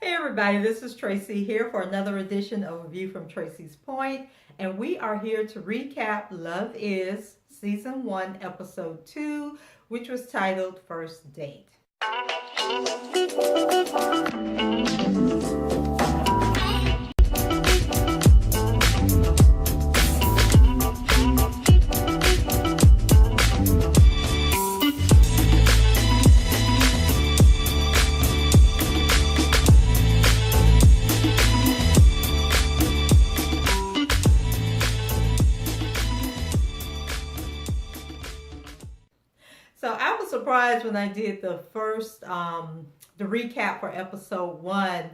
Hey everybody, this is Tracy here for another edition of A View from Tracy's Point, and we are here to recap Love Is Season 1, Episode 2, which was titled First Date. So I was surprised when I did the recap for episode 1.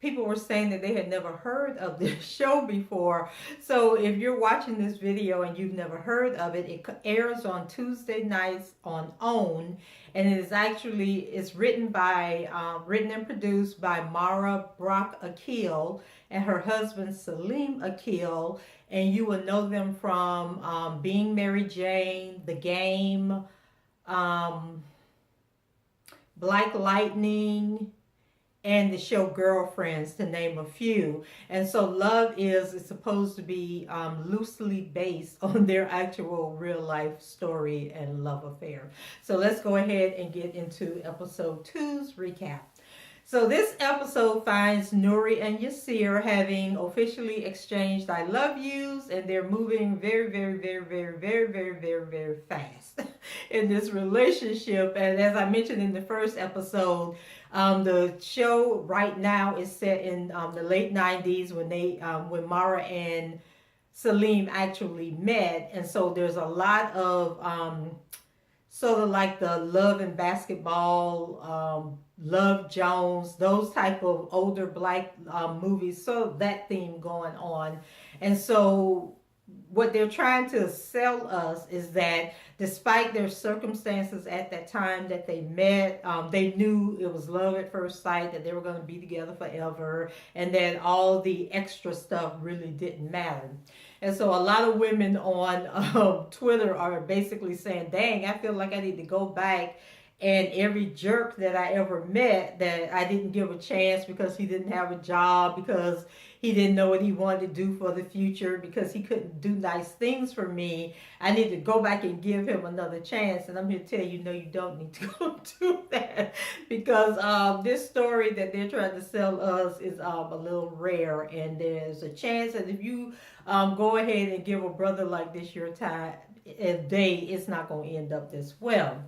People were saying that they had never heard of this show before. So if you're watching this video and you've never heard of it, it airs on Tuesday nights on OWN, and it's written and produced by Mara Brock Akil and her husband Salim Akil, and you will know them from Being Mary Jane, The Game, Black Lightning, and the show Girlfriends, to name a few. And so Love is supposed to be loosely based on their actual real life story and love affair. So let's go ahead and get into episode 2's recap. So this episode finds Nuri and Yasir having officially exchanged I love yous, and they're moving very, very, very, very, very, very, very, very fast in this relationship. And as I mentioned in the first episode, the show right now is set in the late 90s when Mara and Salim actually met. And so there's a lot of sort of like the Love and Basketball, Love Jones, those type of older black movies, so that theme going on. And so what they're trying to sell us is that despite their circumstances at that time that they met, they knew it was love at first sight, that they were going to be together forever, and that all the extra stuff really didn't matter. And so a lot of women on Twitter are basically saying, dang, I feel like I need to go back, and every jerk that I ever met that I didn't give a chance because he didn't have a job, because he didn't know what he wanted to do for the future, because he couldn't do nice things for me, I need to go back and give him another chance. And I'm here to tell you, no, you don't need to go do that, because this story that they're trying to sell us is a little rare, and there's a chance that if you go ahead and give a brother like this your time of day, it's not going to end up this well.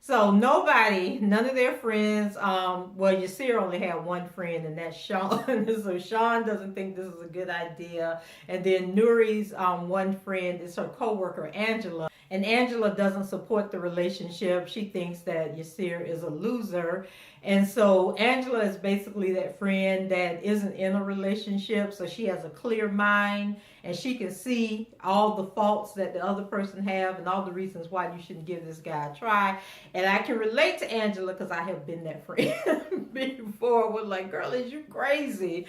So none of their friends, well, Yasir only had one friend, and that's Sean. So Sean doesn't think this is a good idea. And then Nuri's one friend is her coworker, Angela. And Angela doesn't support the relationship. She thinks that Yasir is a loser. And so Angela is basically that friend that isn't in a relationship. So she has a clear mind, and she can see all the faults that the other person have and all the reasons why you shouldn't give this guy a try. And I can relate to Angela because I have been that friend before. We're like, girl, is you crazy?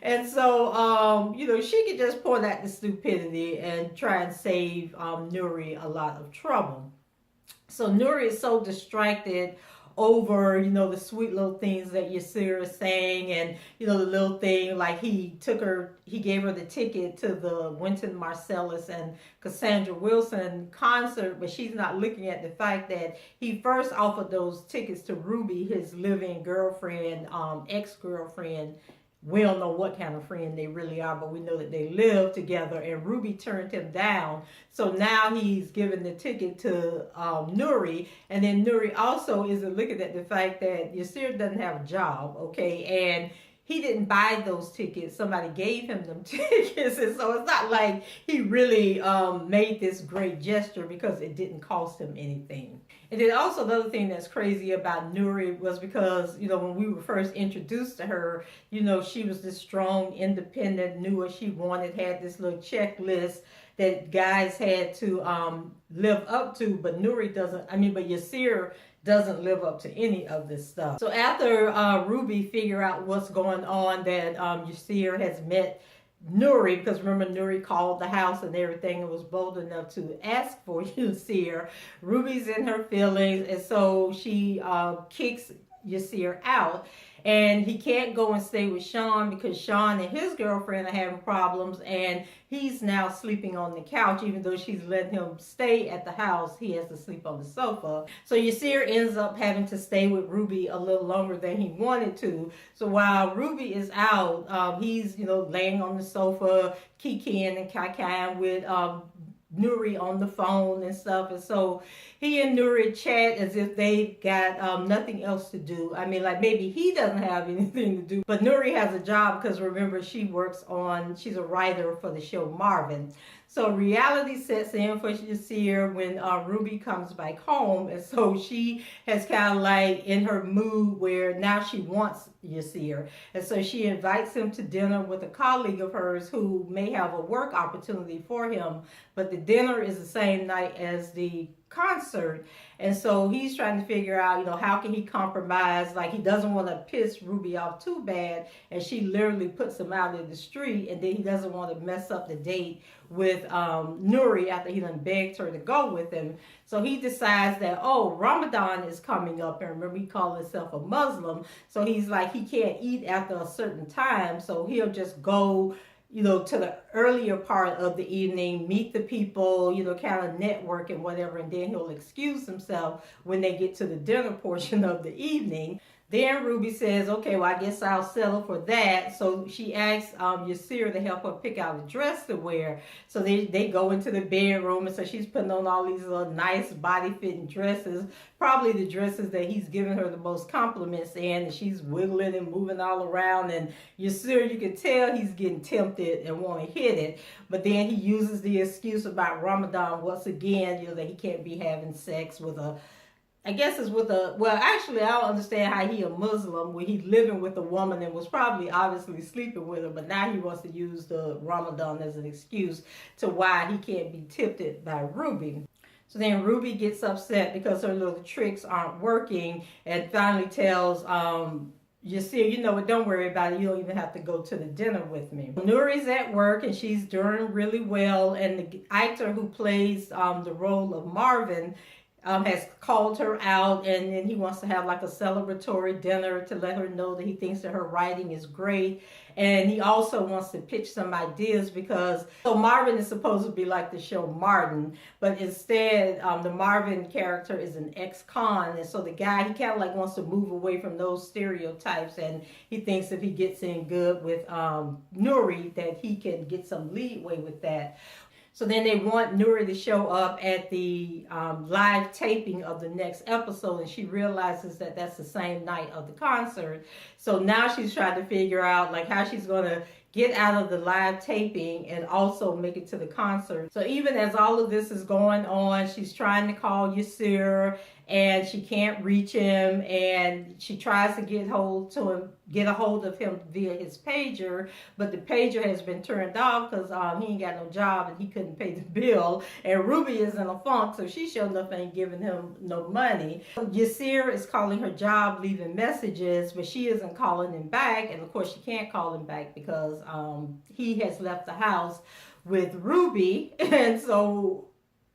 And so, she could just point out the stupidity and try and save Nuri a lot of trouble. So Nuri is so distracted over, the sweet little things that Yasir is saying, and, the little thing like he gave her the ticket to the Wynton Marsalis and Cassandra Wilson concert, but she's not looking at the fact that he first offered those tickets to Ruby, his live-in girlfriend, ex-girlfriend. We don't know what kind of friend they really are, but we know that they live together, and Ruby turned him down. So now he's giving the ticket to Nuri, and then Nuri also isn't looking at the fact that Yasir doesn't have a job, okay? And he didn't buy those tickets. Somebody gave him them tickets. And so it's not like he really made this great gesture, because it didn't cost him anything. And then also the other thing that's crazy about Nuri was because, when we were first introduced to her, she was this strong, independent, knew what she wanted, had this little checklist that guys had to live up to, but Yasir doesn't live up to any of this stuff. So after Ruby figure out what's going on, that Yasir has met Nuri, because remember Nuri called the house and everything and was bold enough to ask for Yasir. Ruby's in her feelings, and so she kicks Yasir out. And he can't go and stay with Sean because Sean and his girlfriend are having problems, and he's now sleeping on the couch. Even though she's letting him stay at the house, he has to sleep on the sofa. So Yasir ends up having to stay with Ruby a little longer than he wanted to. So while Ruby is out, he's, laying on the sofa, kikiing and kakaing with Nuri on the phone and stuff. And so he and Nuri chat as if they got nothing else to do. I mean, like maybe he doesn't have anything to do, but Nuri has a job because remember, she's a writer for the show Marvin. So reality sets in for Yasir when Ruby comes back home. And so she has kind of like in her mood where now she wants Yasir. And so she invites him to dinner with a colleague of hers who may have a work opportunity for him. But the dinner is the same night as the concert. And so he's trying to figure out, how can he compromise? Like he doesn't want to piss Ruby off too bad. And she literally puts him out in the street. And then he doesn't want to mess up the date with Nuri after he done begged her to go with him. So he decides that, Ramadan is coming up. And remember, he called himself a Muslim. So he's like, he can't eat after a certain time. So he'll just go to the earlier part of the evening, meet the people, kind of network and whatever, and then he'll excuse himself when they get to the dinner portion of the evening. Then Ruby says, okay, well, I guess I'll settle for that. So she asks Yasir to help her pick out a dress to wear. So they go into the bedroom, and so she's putting on all these little nice body-fitting dresses, probably the dresses that he's giving her the most compliments in, and she's wiggling and moving all around. And Yasir, you can tell he's getting tempted and want to hit it. But then he uses the excuse about Ramadan once again, that he can't be having sex with actually, I don't understand how he a Muslim when he's living with a woman and was probably obviously sleeping with her, but now he wants to use the Ramadan as an excuse to why he can't be tempted by Ruby. So then Ruby gets upset because her little tricks aren't working and finally tells Yasir, what, don't worry about it. You don't even have to go to the dinner with me. Nuri's at work and she's doing really well, and the actor who plays the role of Marvin has called her out, and then he wants to have like a celebratory dinner to let her know that he thinks that her writing is great. And he also wants to pitch some ideas because Marvin is supposed to be like the show Martin, but instead the Marvin character is an ex-con, and so the guy, he kind of like wants to move away from those stereotypes, and he thinks if he gets in good with Nuri that he can get some leeway with that. So then they want Nuri to show up at the live taping of the next episode, and she realizes that that's the same night of the concert. So now she's trying to figure out like how she's going to get out of the live taping and also make it to the concert. So even as all of this is going on, she's trying to call Yasir and she can't reach him, and she tries to get a hold of him via his pager, but the pager has been turned off because he ain't got no job and he couldn't pay the bill, and Ruby is in a funk, so she sure enough ain't giving him no money. Yasir is calling her job, leaving messages, but she isn't calling him back, and of course she can't call him back because he has left the house with Ruby, and so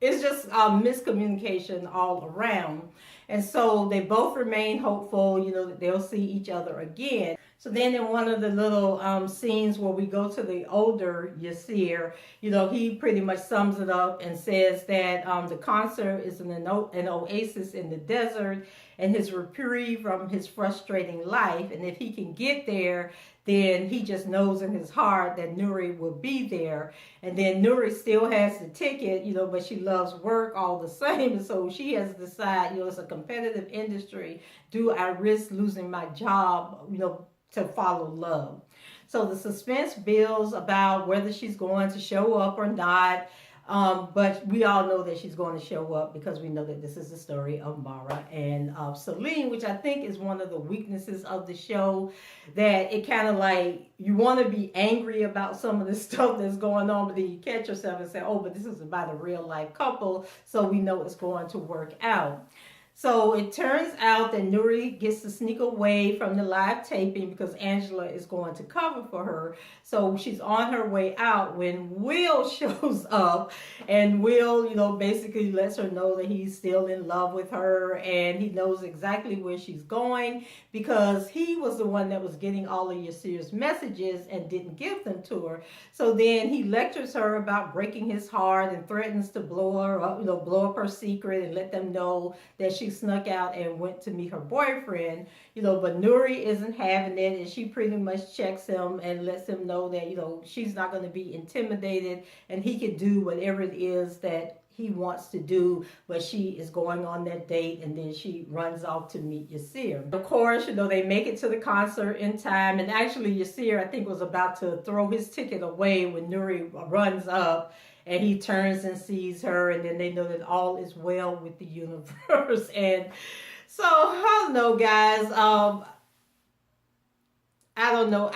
it's just miscommunication all around. And so they both remain hopeful, that they'll see each other again. So then in one of the little scenes where we go to the older Yasir, he pretty much sums it up and says that the concert is an oasis in the desert and his reprieve from his frustrating life. And if he can get there, then he just knows in his heart that Nuri will be there. And then Nuri still has the ticket, but she loves work all the same. And so she has to decide, it's a competitive industry. Do I risk losing my job, to follow love? So the suspense builds about whether she's going to show up or not. But we all know that she's going to show up because we know that this is the story of Mara and Celine, which I think is one of the weaknesses of the show, that it kind of like, you want to be angry about some of the stuff that's going on, but then you catch yourself and say, oh, but this is about a real life couple, so we know it's going to work out. So it turns out that Nuri gets to sneak away from the live taping because Angela is going to cover for her. So she's on her way out when Will shows up, and Will, basically lets her know that he's still in love with her and he knows exactly where she's going because he was the one that was getting all of Yasir's messages and didn't give them to her. So then he lectures her about breaking his heart and threatens to blow her up, blow up her secret and let them know that she snuck out and went to meet her boyfriend, but Nuri isn't having it, and she pretty much checks him and lets him know that, she's not going to be intimidated and he can do whatever it is that he wants to do, but she is going on that date, and then she runs off to meet Yasir. Of course, they make it to the concert in time, and actually Yasir, I think, was about to throw his ticket away when Nuri runs up, and he turns and sees her, and then they know that all is well with the universe. And so, I don't know, guys. I don't know.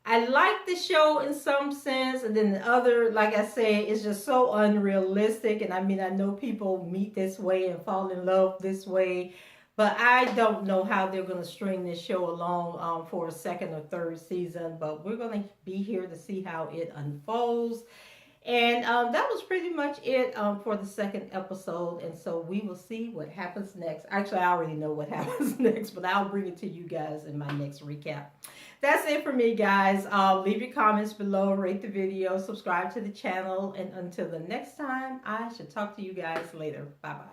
I like the show in some sense, and then the other, like I say, is just so unrealistic. And I mean, I know people meet this way and fall in love this way, but I don't know how they're going to string this show along for a second or third season. But we're going to be here to see how it unfolds. And that was pretty much it for the second episode. And so we will see what happens next. Actually, I already know what happens next, but I'll bring it to you guys in my next recap. That's it for me, guys. Leave your comments below, rate the video, subscribe to the channel. And until the next time, I shall talk to you guys later. Bye-bye.